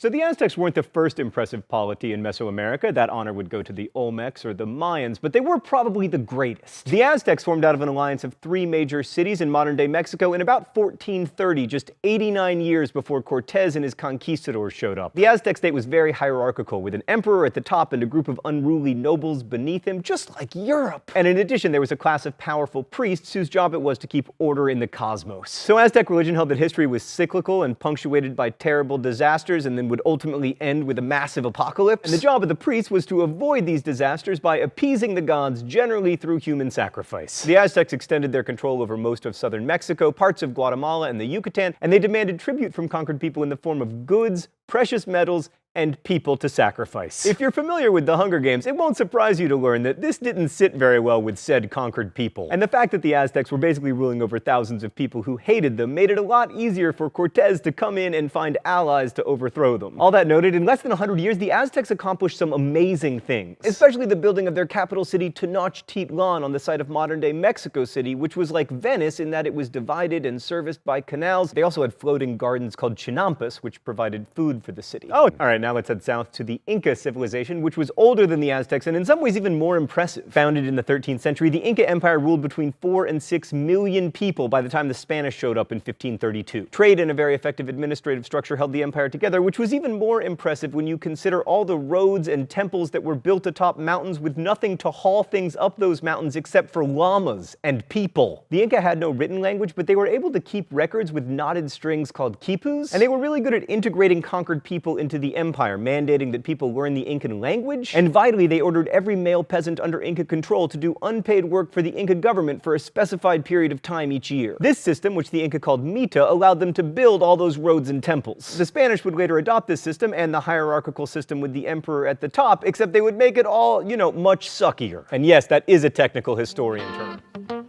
So the Aztecs weren't the first impressive polity in Mesoamerica. That honor would go to the Olmecs or the Mayans, but they were probably the greatest. The Aztecs formed out of an alliance of 3 major cities in modern-day Mexico in about 1430, just 89 years before Cortez and his conquistadors showed up. The Aztec state was very hierarchical, with an emperor at the top and a group of unruly nobles beneath him, just like Europe. And in addition, there was a class of powerful priests whose job it was to keep order in the cosmos. So Aztec religion held that history was cyclical and punctuated by terrible disasters, and then would ultimately end with a massive apocalypse. And the job of the priests was to avoid these disasters by appeasing the gods, generally through human sacrifice. The Aztecs extended their control over most of southern Mexico, parts of Guatemala, and the Yucatan, and they demanded tribute from conquered people in the form of goods, precious metals, and people to sacrifice. If you're familiar with the Hunger Games, it won't surprise you to learn that this didn't sit very well with said conquered people. And the fact that the Aztecs were basically ruling over thousands of people who hated them made it a lot easier for Cortez to come in and find allies to overthrow them. All that noted, in less than 100 years, the Aztecs accomplished some amazing things, especially the building of their capital city Tenochtitlan on the site of modern-day Mexico City, which was like Venice in that it was divided and serviced by canals. They also had floating gardens called chinampas, which provided food for the city. Oh, all right, now let's head south to the Inca civilization, which was older than the Aztecs and in some ways even more impressive. Founded in the 13th century, the Inca Empire ruled between 4 and 6 million people by the time the Spanish showed up in 1532. Trade and a very effective administrative structure held the empire together, which was even more impressive when you consider all the roads and temples that were built atop mountains with nothing to haul things up those mountains except for llamas and people. The Inca had no written language, but they were able to keep records with knotted strings called quipus, and they were really good at integrating conquered people into the empire, mandating that people learn the Incan language, and vitally, they ordered every male peasant under Inca control to do unpaid work for the Inca government for a specified period of time each year. This system, which the Inca called mita, allowed them to build all those roads and temples. The Spanish would later adopt this system and the hierarchical system with the emperor at the top, except they would make it all, much suckier. And yes, that is a technical historian term.